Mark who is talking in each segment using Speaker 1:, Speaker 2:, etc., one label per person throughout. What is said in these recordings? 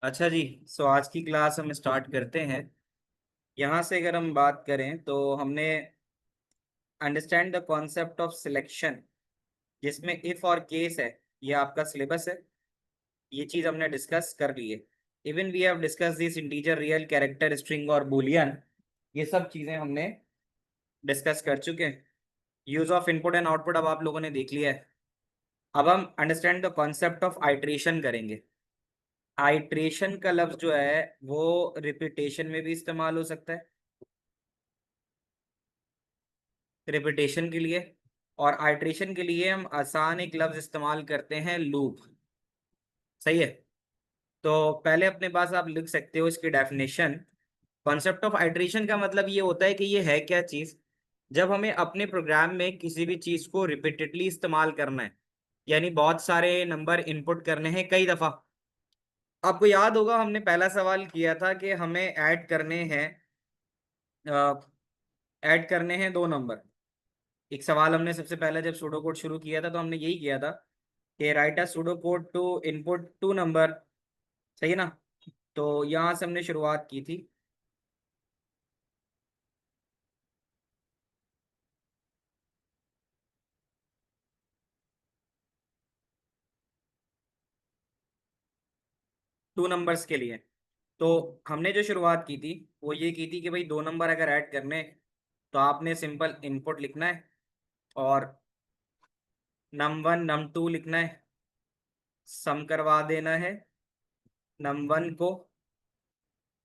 Speaker 1: अच्छा जी। सो आज की क्लास हम स्टार्ट करते हैं। यहाँ से अगर हम बात करें तो हमने understand the concept of selection, जिसमें इफ और केस है। ये आपका सिलेबस है। ये चीज हमने डिस्कस कर ली है। Even we have discuss this integer, real, character, string और बुलियन। ये सब चीजें हमने डिस्कस कर चुके हैं। Use of input and output अब आप लोगों ने देख लिया है। अब हम understand the concept of iteration करेंगे। आइट्रेशन का लफ्ज जो है वो रिपीटेशन में भी इस्तेमाल हो सकता है, रिपीटेशन के लिए। और आइट्रेशन के लिए हम आसान एक लफ्ज इस्तेमाल करते हैं, लूप। सही है। तो पहले अपने पास आप लिख सकते हो इसकी डेफिनेशन। कॉन्सेप्ट ऑफ आइट्रेशन का मतलब ये होता है कि ये है क्या चीज। जब हमें अपने प्रोग्राम में किसी भी चीज को रिपीटेडली इस्तेमाल करना है, यानी बहुत सारे नंबर इनपुट करने हैं कई दफा। आपको याद होगा हमने पहला सवाल किया था कि हमें ऐड करने हैं दो नंबर। एक सवाल हमने सबसे पहले जब सूडो कोड शुरू किया था तो हमने यही किया था कि write a pseudo code to input two number. सही है ना। तो यहाँ से हमने शुरुआत की थी। टू नंबर्स के लिए। तो हमने जो शुरुआत की थी वो ये की थी कि भाई दो नंबर अगर ऐड करने हैं, तो आपने सिंपल इनपुट लिखना है और नम वन नम टू लिखना है। सम करवा देना है नम वन को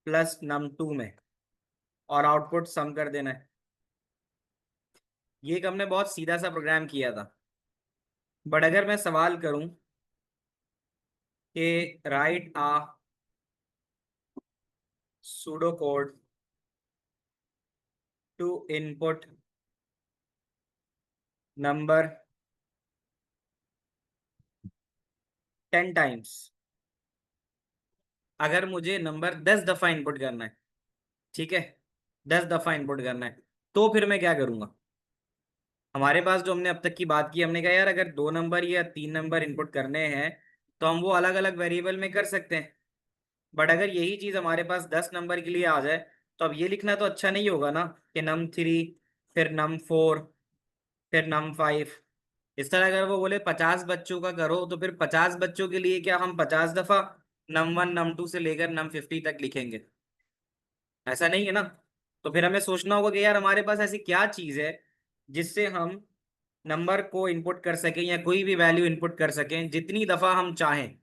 Speaker 1: प्लस नम टू में, और आउटपुट सम कर देना है। ये एक हमने बहुत सीधा सा प्रोग्राम किया था। बट अगर मैं सवाल करूं कि write a pseudo code to input number 10 times, अगर मुझे नंबर 10 दफा इनपुट करना है, ठीक है, 10 दफा इनपुट करना है, तो फिर मैं क्या करूंगा। हमारे पास जो हमने अब तक की बात की, हमने कहा यार अगर दो नंबर या तीन नंबर इनपुट करने हैं तो हम वो अलग अलग वेरिएबल में कर सकते हैं। बट अगर यही चीज हमारे पास 10 नंबर के लिए आ जाए, तो अब ये लिखना तो अच्छा नहीं होगा ना कि नम थ्री, फिर नम फोर, फिर नम फाइव। इस तरह अगर वो बोले 50 बच्चों का करो, तो फिर 50 बच्चों के लिए क्या हम 50 दफा नम वन नम टू से लेकर नम 50 तक लिखेंगे? ऐसा नहीं है ना। तो फिर हमें सोचना होगा कि यार हमारे पास ऐसी क्या चीज है जिससे हम नंबर को इनपुट कर सकें या कोई भी वैल्यू इनपुट कर सकें जितनी दफा हम चाहें।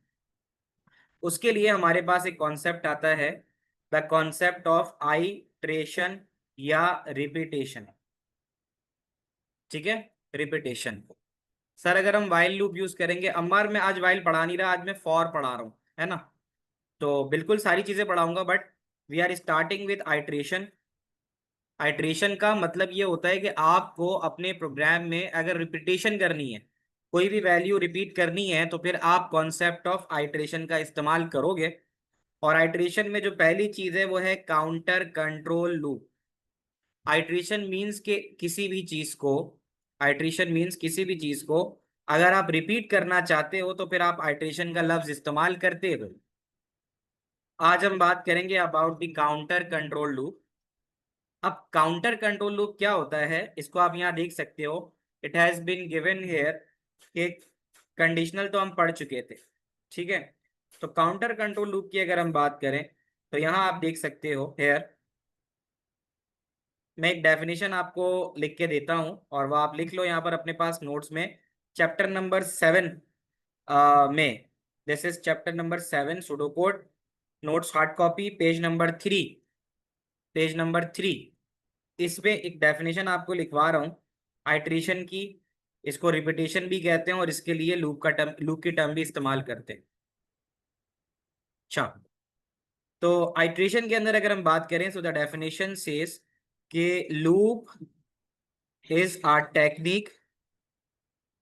Speaker 1: उसके लिए हमारे पास एक कॉन्सेप्ट आता है, द कॉन्सेप्ट ऑफ आइट्रेशन या रिपीटेशन। ठीक है, रिपीटेशन। सर अगर हम वाइल लूप यूज करेंगे, अम्मार मैं आज वाइल पढ़ा नहीं रहा, आज मैं फॉर पढ़ा रहा हूँ, है ना। तो बिल्कुल सारी चीजें पढ़ाऊंगा, but we are starting with iteration. Iteration का मतलब ये होता है कि आपको अपने प्रोग्राम में अगर रिपीटेशन करनी है, कोई भी वैल्यू रिपीट करनी है, तो फिर आप कॉन्सेप्ट ऑफ आइट्रेशन का इस्तेमाल करोगे। और आइट्रेशन में जो पहली चीज है वो है counter control loop. Iteration means के किसी भी चीज को आइट्रेशन मीन्स किसी भी चीज को अगर आप रिपीट करना चाहते हो, तो फिर आप आइट्रेशन का लफ्ज इस्तेमाल करते हो। आज हम बात करेंगे about the counter control loop. अब काउंटर कंट्रोल लूप क्या होता है, इसको आप यहाँ देख सकते हो। It has been given here कि कंडीशनल तो हम पढ़ चुके थे, ठीक है। तो काउंटर कंट्रोल लूप की अगर हम बात करें, तो यहाँ आप देख सकते हो हेयर। मैं एक डेफिनेशन आपको लिख के देता हूँ और वो आप लिख लो यहाँ पर अपने पास नोट्स में। चैप्टर नंबर 7 में, this is chapter number 7 pseudocode notes hard copy, page number 3। इसमें एक डेफिनेशन आपको लिखवा रहा हूँ आइट्रेशन की। इसको रिपीटेशन भी कहते हैं और इसके लिए लूप की टर्म भी इस्तेमाल करते हैं। अच्छा। तो आइट्रेशन के अंदर अगर हम बात करें, सो द डेफिनेशन सेज कि loop is a technique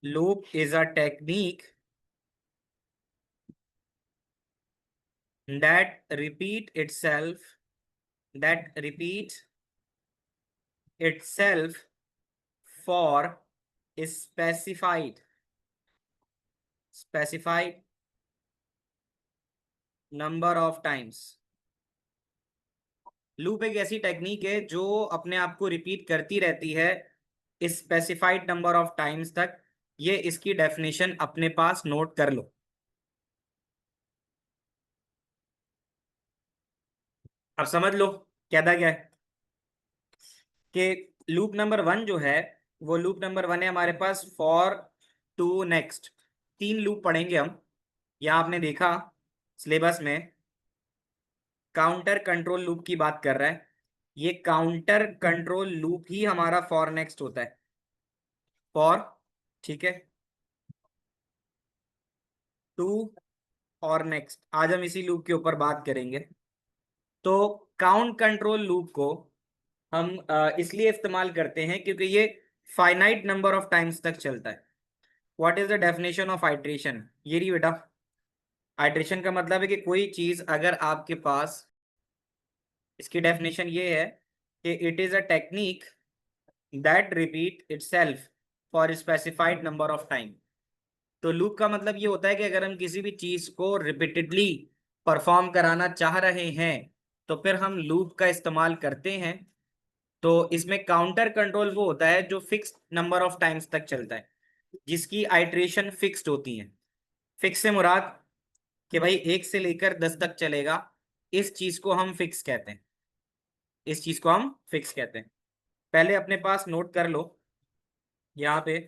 Speaker 1: loop is a technique that repeat itself that repeats itself for specified specified number of times. Loop एक ऐसी टेक्निक है जो अपने आप को रिपीट करती रहती है स्पेसिफाइड नंबर ऑफ टाइम्स तक। ये इसकी डेफिनेशन अपने पास नोट कर लो। अब समझ लो क्या था क्या है कि लूप नंबर वन जो है, वो लूप नंबर वन है हमारे पास फॉर टू नेक्स्ट। तीन लूप पढ़ेंगे हम। यहाँ आपने देखा सिलेबस में काउंटर कंट्रोल लूप की बात कर रहा है। ये काउंटर कंट्रोल लूप ही हमारा फॉर नेक्स्ट होता है। फॉर, ठीक है, टू और नेक्स्ट, आज हम इसी लूप के ऊपर बात करेंगे। तो काउंट कंट्रोल लूप को हम इसलिए इस्तेमाल करते हैं क्योंकि ये फाइनाइट नंबर ऑफ टाइम्स तक चलता है। What is the definition of iteration? ये रही बेटा। आइट्रेशन का मतलब है कि कोई चीज अगर आपके पास, इसकी डेफिनेशन ये है कि it is a technique that repeat itself for specified number of time. तो लूप का मतलब ये होता है कि अगर हम किसी भी चीज को रिपीटेडली परफॉर्म कराना चाह रहे हैं तो फिर हम लूप का इस्तेमाल करते हैं। तो इसमें काउंटर कंट्रोल वो होता है जो फिक्स नंबर ऑफ टाइम्स तक चलता है, जिसकी आइट्रेशन फिक्स्ड होती है। फिक्स से मुराद कि भाई 1 से लेकर 10 तक चलेगा, इस चीज को हम फिक्स कहते हैं। इस चीज को हम फिक्स कहते हैं। पहले अपने पास नोट कर लो यहाँ पे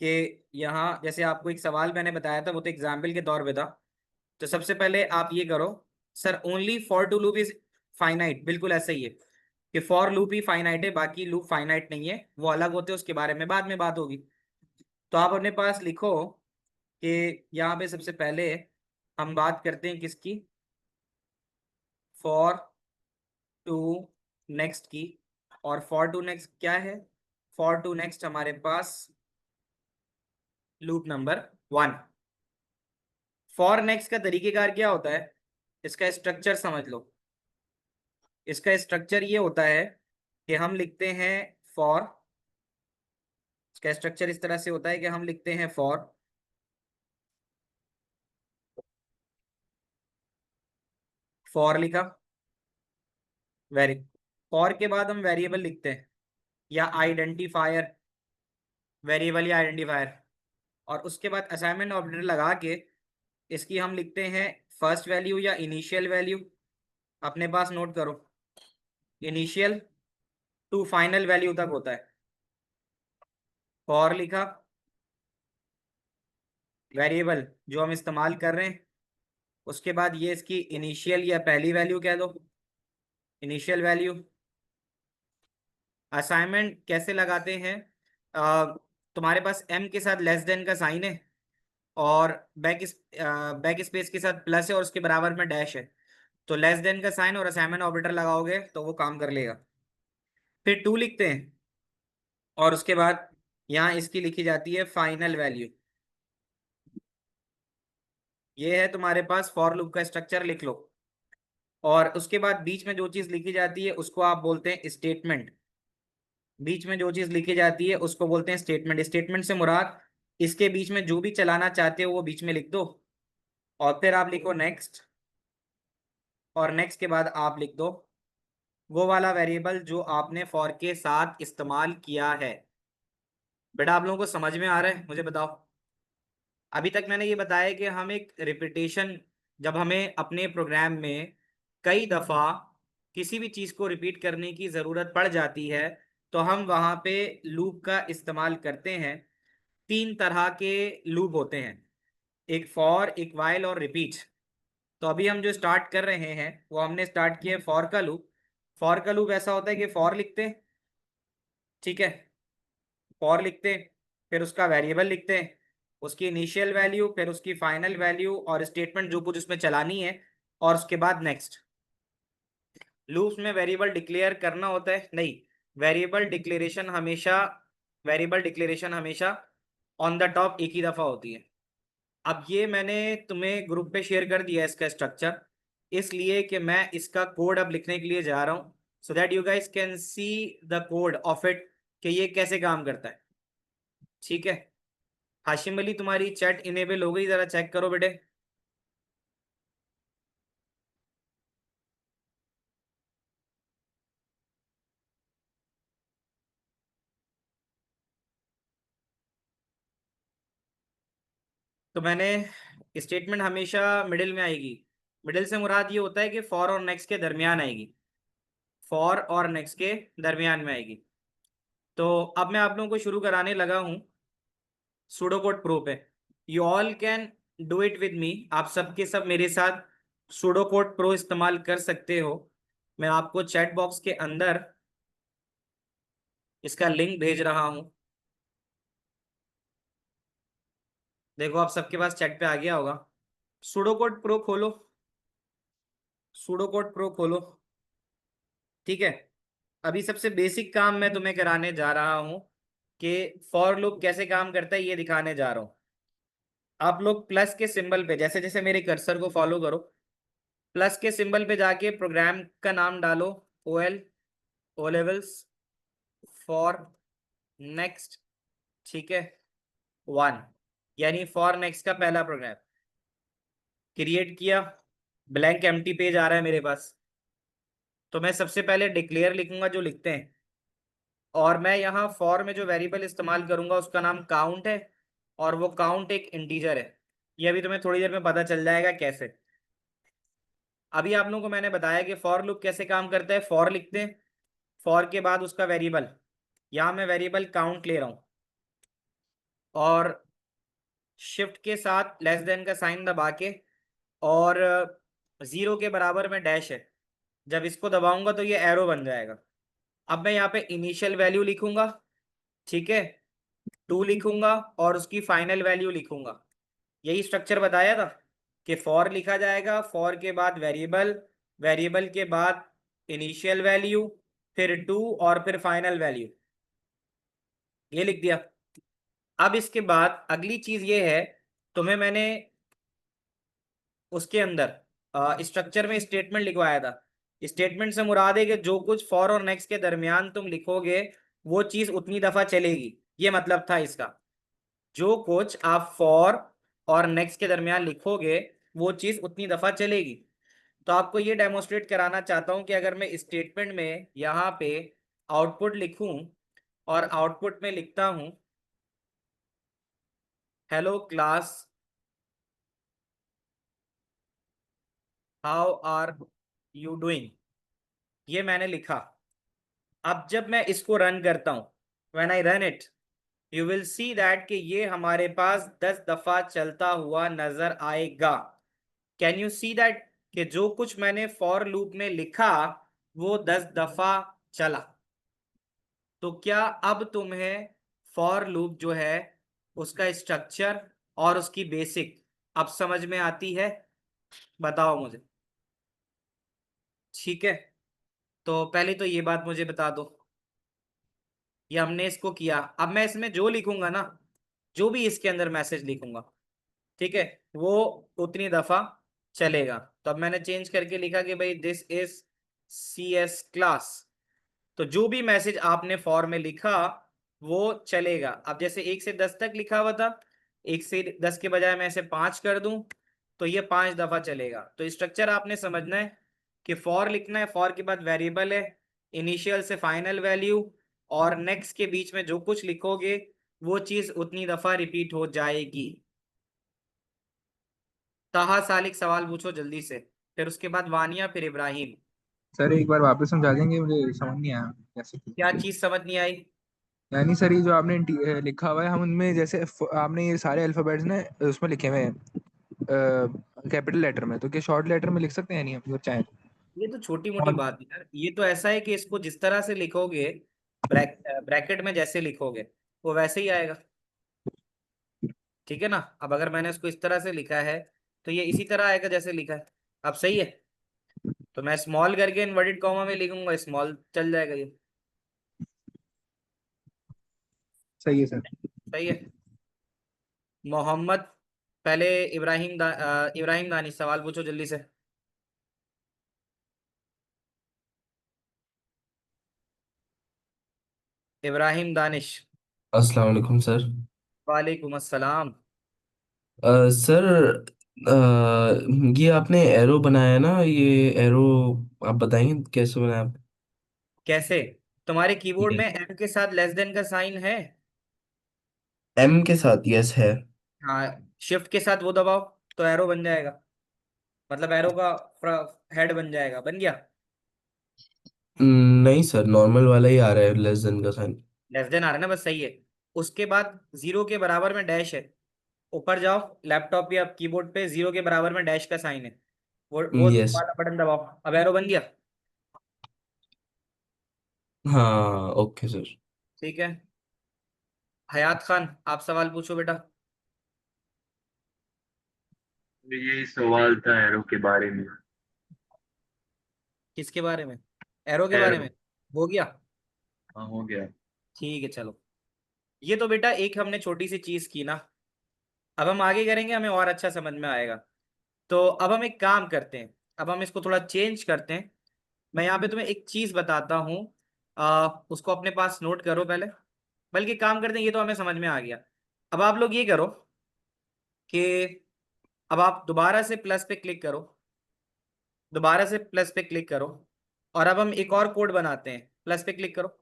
Speaker 1: कि यहाँ जैसे आपको एक सवाल मैंने बताया था, वो तो एग्जाम्पल के तौर पे था। तो सबसे पहले आप ये करो, sir only for to loop is finite. बिल्कुल ऐसा ही है कि फॉर लूप ही फाइनाइट है, बाकी लूप फाइनाइट नहीं है, वो अलग होते हैं, उसके बारे में बाद में बात होगी। तो आप अपने पास लिखो कि यहाँ पे सबसे पहले हम बात करते हैं किसकी, फॉर टू नेक्स्ट की। और फॉर टू नेक्स्ट क्या है? फॉर टू नेक्स्ट हमारे पास loop number one. For next का तरीकेकार क्या होता है, इसका स्ट्रक्चर समझ लो। इसका स्ट्रक्चर ये होता है कि हम लिखते हैं फॉर। इसका स्ट्रक्चर इस तरह से होता है कि हम लिखते हैं फॉर, फॉर लिखा, वेरी, फॉर के बाद हम वेरिएबल लिखते हैं या आइडेंटिफायर, वेरिएबल या आइडेंटिफायर। और उसके बाद असाइनमेंट ऑपरेटर लगा के इसकी हम लिखते हैं फर्स्ट वैल्यू या इनिशियल वैल्यू। अपने पास नोट करो, इनिशियल टू फाइनल वैल्यू तक होता है। फॉर लिखा, वेरिएबल जो हम इस्तेमाल कर रहे हैं, उसके बाद ये इसकी इनिशियल या पहली वैल्यू कह दो, इनिशियल वैल्यू। असाइनमेंट कैसे लगाते हैं? अ, तुम्हारे पास एम के साथ लेस देन का साइन है और बैक स्पेस के साथ प्लस है और उसके बराबर में डैश है। तो लेस देन का साइन और असाइनमेंट ऑपरेटर लगाओगे तो वो काम कर लेगा। फिर टू लिखते हैं और उसके बाद यहाँ इसकी लिखी जाती है फाइनल वैल्यू। ये है तुम्हारे पास फॉर लूप का स्ट्रक्चर, लिख लो। और उसके बाद बीच में जो चीज लिखी जाती है उसको आप बोलते हैं स्टेटमेंट। बीच में जो चीज लिखी जाती है उसको बोलते हैं स्टेटमेंट। स्टेटमेंट से मुराद इसके बीच में जो भी चलाना चाहते हो वो बीच में लिख दो। और फिर आप लिखो नेक्स्ट, और नेक्स्ट के बाद आप लिख दो वो वाला वेरिएबल जो आपने फॉर के साथ इस्तेमाल किया है। बेटा आप लोगों को समझ में आ रहा है? मुझे बताओ। अभी तक मैंने ये बताया कि हम एक रिपीटेशन, जब हमें अपने प्रोग्राम में कई दफा किसी भी चीज को रिपीट करने की जरूरत पड़ जाती है तो हम वहां पे लूप का इस्तेमाल करते हैं। तीन तरह के लूप होते हैं, एक फॉर, एक वाइल और रिपीट। तो अभी हम जो स्टार्ट कर रहे हैं वो हमने स्टार्ट किया फॉर का लूप। फॉर का लूप ऐसा होता है कि फॉर लिखते हैं, ठीक है, फॉर लिखते हैं, फिर उसका वेरिएबल लिखते हैं, उसकी इनिशियल वैल्यू, फिर उसकी फाइनल वैल्यू और स्टेटमेंट जो कुछ उसमें चलानी है, और उसके बाद नेक्स्ट। लूप्स में वेरिएबल डिक्लेयर करना होता है? नहीं, वेरिएबल डिक्लेरेशन हमेशा, वेरिएबल डिक्लेरेशन हमेशा ऑन द टॉप एक ही दफा होती है। अब ये मैंने तुम्हें ग्रुप पे शेयर कर दिया है इसका स्ट्रक्चर, इसलिए कि मैं इसका कोड अब लिखने के लिए जा रहा हूँ so that you guys can see the code of it कि ये कैसे काम करता है। ठीक है, हाशिम अली तुम्हारी चैट इनेबल हो गई, जरा चेक करो बेटे। तो मैंने स्टेटमेंट हमेशा मिडिल में आएगी। मिडिल से मुराद ये होता है कि फॉर और नेक्स्ट के दरमियान आएगी, फॉर और नेक्स्ट के दरमियान में आएगी। तो अब मैं आप लोगों को शुरू कराने लगा हूँ सुडोकोड प्रो पे। You all can do it with me, आप सबके सब मेरे साथ सुडोकोड प्रो इस्तेमाल कर सकते हो। मैं आपको चैट बॉक्स के अंदर इसका लिंक भेज रहा हूँ। देखो आप सबके पास चैट पे आ गया होगा। सुडोकोड प्रो खोलो, सुडोकोड प्रो खोलो। ठीक है, अभी सबसे बेसिक काम मैं तुम्हें कराने जा रहा हूँ कि फॉर लूप कैसे काम करता है ये दिखाने जा रहा हूँ। आप लोग प्लस के सिंबल पे जैसे जैसे मेरे कर्सर को फॉलो करो, प्लस के सिंबल पे जाके प्रोग्राम का नाम डालो, O L, O levels, for next, ठीक है, वन, यानी फॉर नेक्स्ट का पहला प्रोग्राम क्रिएट किया। ब्लैंक एम्प्टी पेज आ रहा है मेरे पास। तो मैं सबसे पहले डिक्लेयर लिखूंगा जो लिखते हैं, और मैं यहाँ फॉर में जो वेरिएबल इस्तेमाल करूंगा उसका नाम काउंट है, और वो काउंट एक इंटीजर है। ये अभी तुम्हें थोड़ी देर में पता चल जाएगा कैसे। अभी आप लोगों को मैंने बताया कि फॉर लूप कैसे काम करता है। फॉर लिखते हैं, फॉर के बाद उसका वेरिएबल, यहाँ मैं वेरिएबल काउंट ले रहा हूँ, और शिफ्ट के साथ लेस देन का साइन दबा के, और जीरो के बराबर में डैश है। जब इसको दबाऊंगा तो ये एरो बन जाएगा। अब मैं यहाँ पे इनिशियल वैल्यू लिखूंगा, ठीक है, टू लिखूंगा, और उसकी फाइनल वैल्यू लिखूंगा। यही स्ट्रक्चर बताया था कि फॉर लिखा जाएगा, फॉर के बाद वेरिएबल, वेरिएबल के बाद इनिशियल वैल्यू, फिर टू, और फिर फाइनल वैल्यू। ये लिख दिया। अब इसके बाद अगली चीज ये है, तुम्हें मैंने उसके अंदर स्ट्रक्चर में स्टेटमेंट लिखवाया था। स्टेटमेंट से मुराद है कि जो कुछ फॉर और नेक्स्ट के दरमियान तुम लिखोगे वो चीज उतनी दफा चलेगी। ये मतलब था इसका, जो कुछ आप फॉर और नेक्स्ट के दरमियान लिखोगे वो चीज उतनी दफा चलेगी। तो आपको ये डेमोस्ट्रेट कराना चाहता हूं कि अगर मैं स्टेटमेंट में यहाँ पे आउटपुट लिखूं, और आउटपुट में लिखता हूं hello class, how are you doing, ये मैंने लिखा। अब जब मैं इसको रन करता हूं, when I run it, you will see that कि ये हमारे पास 10 दफा चलता हुआ नजर आएगा। कैन यू सी दैट कि जो कुछ मैंने फॉर लूप में लिखा वो 10 दफा चला। तो क्या अब तुम्हें फॉर लूप जो है उसका स्ट्रक्चर और उसकी बेसिक अब समझ में आती है? बताओ मुझे। ठीक है, तो पहले तो ये बात मुझे बता दो, ये हमने इसको किया। अब मैं इसमें जो लिखूंगा ना, जो भी इसके अंदर मैसेज लिखूंगा, ठीक है, वो उतनी दफा चलेगा। तो अब मैंने चेंज करके लिखा कि भाई this is C S class. तो जो भी मैसेज आपने फॉर में लिखा वो चलेगा। अब जैसे 1 से 10 तक लिखा हुआ था, 1 से 10 के बजाय मैं इसे 5 कर दूं तो ये 5 दफा चलेगा। तो स्ट्रक्चर आपने समझना है कि फॉर लिखना है, फॉर के बाद वेरिएबल है, इनिशियल से फाइनल वैल्यू, और नेक्स्ट के बीच में जो कुछ लिखोगे वो चीज उतनी दफा रिपीट हो जाएगी। ताहा सालिक सवाल पूछो जल्दी से, फिर उसके बाद वानिया, फिर इब्राहिम।
Speaker 2: सर एक बार वापस समझा देंगे, मुझे समझ नहीं आया कैसे।
Speaker 1: क्या चीज समझ नहीं आई?
Speaker 2: यानी सर ये जो आपने लिखा हुआ है, हम उनमें जैसे आपने ये सारे अल्फाबेट्स ने उसमें लिखे हुए हैं कैपिटल लेटर में, तो क्या शॉर्ट लेटर में लिख सकते हैं नहीं हम अगर चाहें तो?
Speaker 1: ये तो छोटी मोटी
Speaker 2: और
Speaker 1: बात है यार। ये तो ऐसा है कि इसको जिस तरह से लिखोगे, ब्रैकेट में जैसे लिखोगे वो वैसे ही आएगा। ठीक है ना? अब अगर मैंने इसको इस तरह से लिखा है तो ये इसी तरह आएगा जैसे लिखा है। अब सही है, तो मैं स्मॉल करके इन्वर्टेड कॉमा में लिखूंगा, स्मॉल चल जाएगा ये।
Speaker 2: सही है सर।
Speaker 1: सही है। मोहम्मद, पहले इब्राहिम दानी सवाल पूछो जल्दी से। इब्राहिम दानिश।
Speaker 3: अस्सलाम वालेकुम सर।
Speaker 1: वालेकुम अस्सलाम।
Speaker 3: सर, ये आपने एरो बनाया ना, ये एरो आप बताएंगे कैसे बनाया आप?
Speaker 1: कैसे? तुम्हारे कीबोर्ड
Speaker 3: ये
Speaker 1: में एम के साथ लेस देन का साइन है?
Speaker 3: एम के साथ यस है।
Speaker 1: हाँ, शिफ्ट के साथ वो दबाओ तो एरो बन जाएगा, मतलब एरो का हेड बन जाएगा, बन गया।
Speaker 3: नहीं सर, नॉर्मल वाला ही आ रहा है, लेस देन का साइन।
Speaker 1: लेस देन आ रहा है ना, बस सही है। उसके बाद जीरो के बराबर में डैश है, ऊपर जाओ लैपटॉप या कीबोर्ड पे, जीरो के बराबर में डैश का साइन है, वो
Speaker 3: यस।
Speaker 1: वाला बटन दबाओ, अब एरो बन गया।
Speaker 3: हाँ ओके सर।
Speaker 1: ठीक है, हयात खान आप सवाल पूछो बेटा।
Speaker 4: यही सवाल था एरो के बारे में।
Speaker 1: किसके बारे में? एरो के बारे
Speaker 4: एरो।
Speaker 1: में। हो गया।
Speaker 4: हाँ हो गया।
Speaker 1: ठीक है चलो, ये तो बेटा एक हमने छोटी सी चीज की ना, अब हम आगे करेंगे हमें और अच्छा समझ में आएगा। तो अब हम एक काम करते हैं, अब हम इसको थोड़ा चेंज करते हैं। मैं यहाँ पे तुम्हें एक चीज बताता हूँ, उसको अपने पास नोट करो पहले। बल्कि काम करते हैं, ये तो हमें समझ में आ गया। अब आप लोग ये करो कि अब आप दोबारा से प्लस पे क्लिक करो, दोबारा से प्लस पे क्लिक करो, और अब हम एक और कोड बनाते हैं। प्लस पे क्लिक करो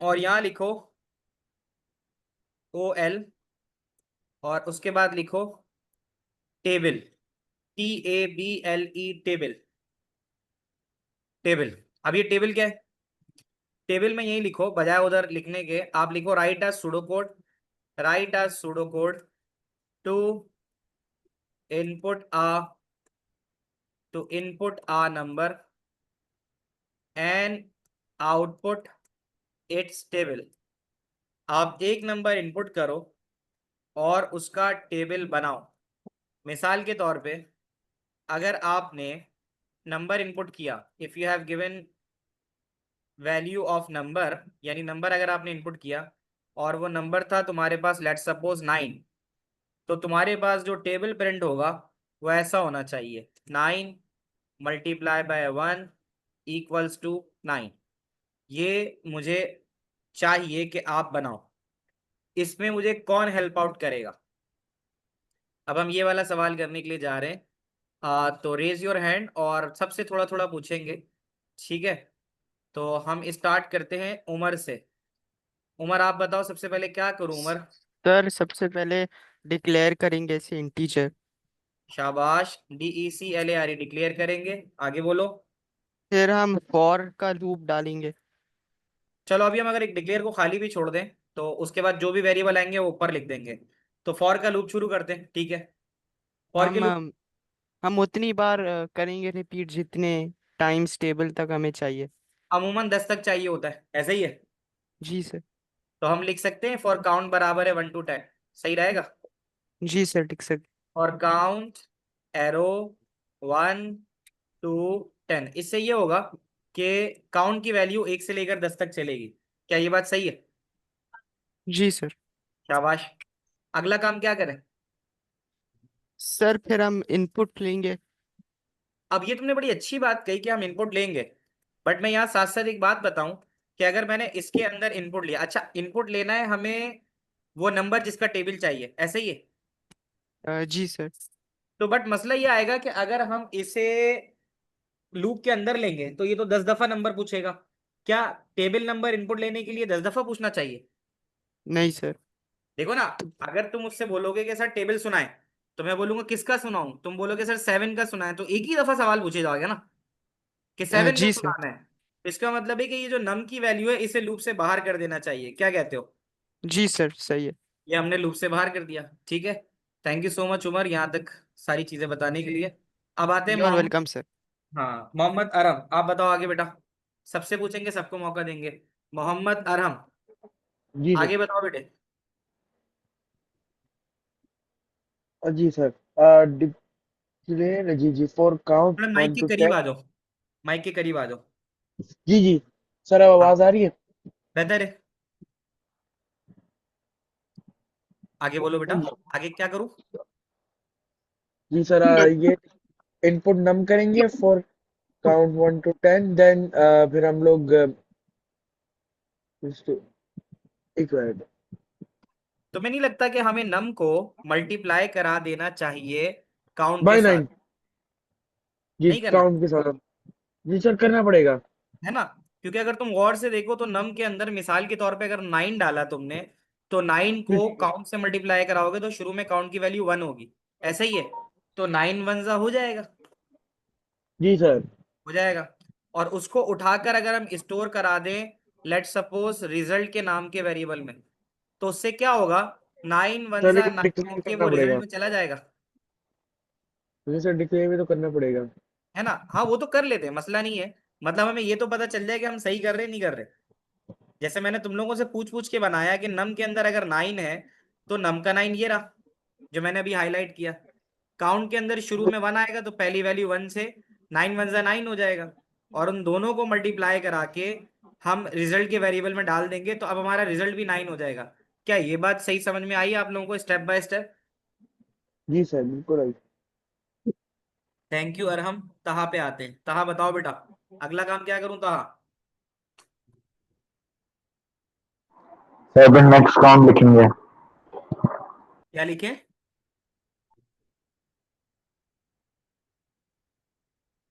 Speaker 1: और यहाँ लिखो OL, और उसके बाद लिखो टेबल, TABLE, टेबल। टेबल, अब ये टेबल क्या है? टेबल में यही लिखो, बजाय उधर लिखने के आप लिखो write as pseudo code, write as pseudo code to input a, to input a number and output its table. आप एक नंबर इनपुट करो और उसका टेबल बनाओ। मिसाल के तौर पे, अगर आपने नंबर इनपुट किया, if you have given value of number, यानी नंबर अगर आपने इनपुट किया और वो नंबर था तुम्हारे पास लेट्स सपोज 9, तो तुम्हारे पास जो टेबल प्रिंट होगा वो ऐसा होना चाहिए, 9 मल्टीप्लाई बाय 1 इक्वल्स टू 9। ये मुझे चाहिए कि आप बनाओ। इसमें मुझे कौन हेल्प आउट करेगा? अब हम ये वाला सवाल करने के लिए जा रहे हैं। तो रेज योर हैंड और सबसे थोड़ा थोड़ा पूछेंगे, ठीक है? तो हम स्टार्ट करते हैं उमर से। उमर आप बताओ सबसे पहले क्या करूं उमर?
Speaker 5: सर सबसे पहले डिक्लेयर करेंगे इसे इंटीजर।
Speaker 1: शाबाश, DECLARE डिक्लेयर करेंगे, आगे बोलो।
Speaker 5: फिर हम फॉर का लूप डालेंगे।
Speaker 1: चलो अभी हम अगर एक डिक्लेयर को खाली भी छोड़ दें तो उसके बाद जो भी वेरिएबल आएंगे वो ऊपर लिख देंगे। तो फॉर का लूप शुरू करते हैं, ठीक है? फॉर के
Speaker 5: हम
Speaker 1: लूप
Speaker 5: हम हम उतनी बार करेंगे रिपीट जितने टाइम्स टेबल तक हमें चाहिए।
Speaker 1: अमूमन 10 तक चाहिए होता है, ऐसा ही है।
Speaker 5: जी सर।
Speaker 1: तो हम लिख सकते हैं फॉर काउंट बराबर है 1 to 10, सही रहेगा?
Speaker 5: जी सर, ठीक सर।
Speaker 1: और काउंट एरो 1 to 10, इससे ये होगा कि काउंट की वैल्यू 1 से लेकर 10 तक चलेगी। क्या ये बात सही है?
Speaker 5: जी सर।
Speaker 1: शाबाश। अगला काम क्या करें?
Speaker 5: सर फिर हम इनपुट लेंगे।
Speaker 1: अब ये तुमने बड़ी अच्छी बात कही कि हम इनपुट लेंगे, बट मैं यहाँ साथ साथ एक बात बताऊं कि अगर मैंने इसके अंदर इनपुट लिया, अच्छा इनपुट लेना है हमें वो नंबर जिसका टेबल चाहिए, ऐसे ही है?
Speaker 5: जी सर।
Speaker 1: तो बट मसला ये आएगा कि अगर हम इसे लूप के अंदर लेंगे तो ये तो 10 दफा नंबर पूछेगा। क्या टेबल नंबर इनपुट लेने के लिए 10 दफा पूछना चाहिए?
Speaker 5: नहीं सर।
Speaker 1: देखो ना, अगर तुम मुझसे बोलोगे कि सर टेबल सुनाए, तो मैं बोलूंगा किसका सुनाऊं, तुम बोलोगे सर 7 का सुनाए, तो एक ही दफा सवाल पूछे जाओगे ना कि 7 का
Speaker 5: जी सर।
Speaker 1: सुनाना है। इसका मतलब है कि ये जो नम की वैल्यू है इसे लूप से बाहर कर देना चाहिए, क्या कहते हो?
Speaker 5: जी सर, सही है।
Speaker 1: ये हमने लूप से बाहर कर दिया, ठीक है। Thank you so much Umar, यहाँ तक सारी चीजें बताने के लिए। अब आते हैं
Speaker 5: you are
Speaker 1: Mohammad.
Speaker 5: Welcome sir.
Speaker 1: हाँ मोहम्मद अरहम, आप बताओ आगे बेटा। सबसे पूछेंगे, सबको मौका देंगे। मोहम्मद अरहम,
Speaker 6: जी सर।
Speaker 1: आगे बताओ बेटे।
Speaker 6: जी सर। डिक्लेयर जी जी फॉर काउंट
Speaker 1: थोड़ा माइक
Speaker 6: वन
Speaker 1: के
Speaker 6: टू
Speaker 1: करीब
Speaker 6: टेन
Speaker 1: आ जाओ, माइक के करीब आ जाओ।
Speaker 6: जी जी सर, अब
Speaker 1: हाँ
Speaker 6: आवाज आ रही है?
Speaker 1: बेहतर है, आगे बोलो बेटा।
Speaker 6: हाँ जी।
Speaker 1: आगे क्या करूँ?
Speaker 6: जी सर, ये इनपुट नम करेंगे फॉर काउंट 1 to 10, देन फिर हम लोग एक मिनट।
Speaker 1: तुम्हें नहीं लगता कि हमें नम को मल्टीप्लाई करा देना चाहिए काउंट के
Speaker 6: बाय
Speaker 1: साथ?
Speaker 6: 9। जी
Speaker 1: नहीं करना,
Speaker 6: काउंट के साथ। जी सर, करना पड़ेगा।
Speaker 1: है ना? क्योंकि अगर तुम गौर से देखो तो नम के अंदर मिसाल के तौर पे अगर 9 डाला तुमने, तो 9 को काउंट से मल्टीप्लाई कराओगे तो शुरू में काउंट की वैल्यू 1 होगी, ऐसा ही है। तो 9 1 हो जाएगा,
Speaker 6: जी सर।
Speaker 1: हो जाएगा। और उसको उठाकर अगर हम स्टोर करा दें लेट सपोज रिजल्ट के नाम के वेरिएबल में, तो उससे क्या होगा, 9
Speaker 6: सर
Speaker 1: 1
Speaker 6: लेकिन
Speaker 1: 9
Speaker 6: डिक्लेयर
Speaker 1: करके
Speaker 6: करना
Speaker 1: वो रिजल्ट
Speaker 6: पड़ेगा
Speaker 1: में चला जाएगा,
Speaker 6: मुझे सर, डिक्लेयर भी तो करना पड़ेगा।
Speaker 1: है ना। हाँ वो तो कर लेते हैं, मसला नहीं है। मतलब हमें ये तो पता चल जाए कि हम सही कर रहे नहीं कर रहे। जैसे मैंने तुम लोगों से पूछ पूछ के बनाया कि नम के अंदर अगर 9 है तो नम का 9 ये रहा जो मैंने अभी हाईलाइट किया। काउंट के अंदर शुरू में 1 आएगा तो पहली वैल्यू 1 से 9 1 9 हो जाएगा, और उन दोनों को मल्टीप्लाई करा के हम रिजल्ट के वेरिएबल में डाल देंगे तो अब हमारा रिजल्ट भी 9 हो जाएगा। क्या ये बात सही समझ में आई आप लोगों को स्टेप बाय स्टेप?
Speaker 6: जी सर, बिल्कुल right.
Speaker 1: Thank you Arham. Taha पे आते हैं। तहा बताओ बेटा, अगला काम क्या करूं तहा?
Speaker 4: सर नेक्स्ट काउंट लिखेंगे।
Speaker 1: क्या लिखें?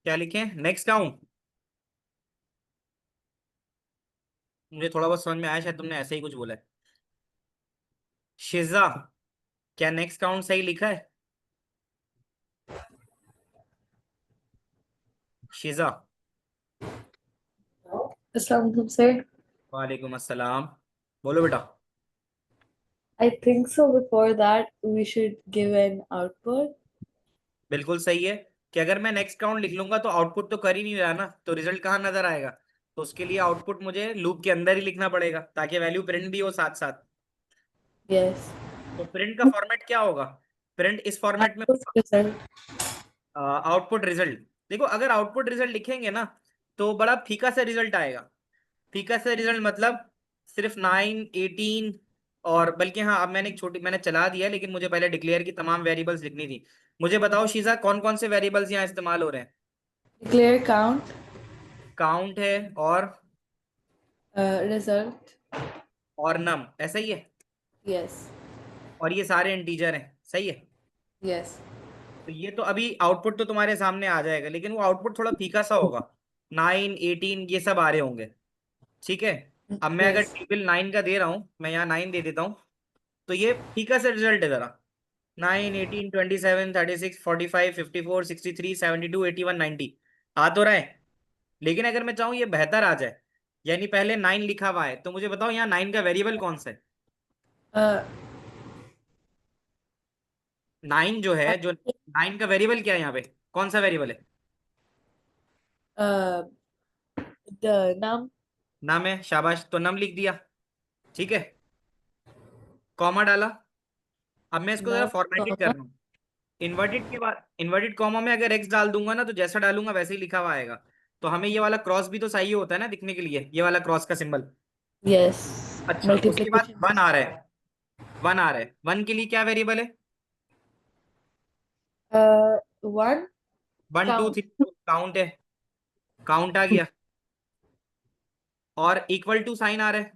Speaker 1: क्या लिखें? Next count? मुझे थोड़ा बहुत समझ में आया, शायद तुमने ऐसे ही कुछ बोला है। शिजा, क्या नेक्स्ट काउंट सही लिखा है? शिजा।
Speaker 7: Assalamu alaikum, sir.
Speaker 1: वालेकुम अस्सलाम। बोलो बेटा।
Speaker 7: I think so. Before that, we should give an output.
Speaker 1: बिल्कुल सही है कि अगर मैं नेक्स्ट काउंट लिख लूंगा तो आउटपुट तो कर ही नहीं रहा ना, तो रिजल्ट कहाँ नजर आएगा? तो उसके लिए आउटपुट मुझे लूप के अंदर ही लिखना पड़ेगा ताकि वैल्यू प्रिंट भी हो साथ साथ।
Speaker 7: Yes.
Speaker 1: तो प्रिंट का फॉर्मेट क्या होगा? प्रिंट इस फॉर्मेट में
Speaker 7: Output result.
Speaker 1: Output result. देखो अगर आउटपुट रिजल्ट लिखेंगे ना तो बड़ा फीका सा रिजल्ट आएगा। फीका सा रिजल्ट मतलब सिर्फ 9 18, और बल्कि हाँ अब मैंने एक छोटी मैंने चला दिया, लेकिन मुझे पहले डिक्लेयर की तमाम वेरिएबल्स लिखनी थी। मुझे बताओ शीजा, कौन कौन से वेरिएबल्स यहाँ इस्तेमाल हो रहे हैं?
Speaker 7: Declare count.
Speaker 1: काउंट है
Speaker 7: Result.
Speaker 1: और नम, ऐसा ही है।
Speaker 7: Yes.
Speaker 1: और ये सारे इंटीजर हैं, सही है।
Speaker 7: Yes.
Speaker 1: तो ये तो अभी आउटपुट तो तुम्हारे सामने आ जाएगा, लेकिन वो आउटपुट थोड़ा फीका सा होगा। 9 18 ये सब आ रहे होंगे, ठीक है। अब मैं अगर
Speaker 7: Yes.
Speaker 1: टेबल 9 का दे रहा हूँ, मैं यहाँ 9 दे देता हूँ, तो ये फीका सा रिजल्ट है जरा। 9 18 27 36 45 54 63 72 81 90 आ तो रहा है। लेकिन अगर मैं चाहूँ ये बेहतर आ जाए, यानी पहले 9 लिखा हुआ है, तो मुझे बताओ यहाँ 9 का वेरिएबल कौन सा है?
Speaker 7: Uh,
Speaker 1: 9 जो है, जो 9 का वेरिएबल क्या है यहाँ पे, कौन सा वेरिएबल है?
Speaker 7: uh, the num.
Speaker 1: नाम है, शाबाश, तो नम लिख दिया, ठीक है। कॉमा डाला। अब मैं इसको जरा
Speaker 7: Num,
Speaker 1: फॉर्मेटिंग कर
Speaker 7: comma.
Speaker 1: रहा हूँ। इन्वर्टेड के बाद इन्वर्टेड कॉमा में अगर एक्स डाल दूंगा ना तो जैसा डालूंगा वैसे ही लिखा हुआ आएगा। तो हमें ये वाला क्रॉस भी तो सही होता है ना दिखने के लिए, ये वाला क्रॉस का सिंबल।
Speaker 7: Yes.
Speaker 1: अच्छा, उसके बाद
Speaker 7: Multiplication.
Speaker 1: 1 आ रहा है, 1 आ रहा है। 1 के लिए क्या वेरिएबल है?
Speaker 7: 1
Speaker 1: 1 2
Speaker 7: count.
Speaker 1: 3 काउंट है, काउंट आ गया। और इक्वल टू साइन आ रहा है,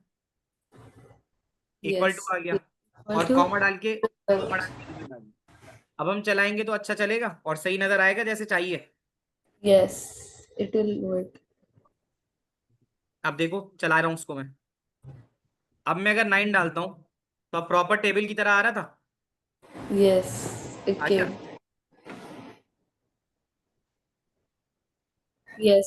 Speaker 1: इक्वल टू
Speaker 7: Yes.
Speaker 1: आ गया।
Speaker 7: Equal
Speaker 1: और
Speaker 7: to
Speaker 1: कॉमा डाल के
Speaker 7: result.
Speaker 1: result आ गया। अब हम चलाएंगे तो अच्छा चलेगा और सही नजर आएगा जैसे चाहिए।
Speaker 7: Yes. It will work.
Speaker 1: अब देखो चला रहा हूँ उसको मैं। अब मैं अगर 9 डालता हूँ तो अब प्रॉपर टेबल की तरह आ रहा था,
Speaker 7: Yes. It
Speaker 1: आ गया।
Speaker 7: came. Yes.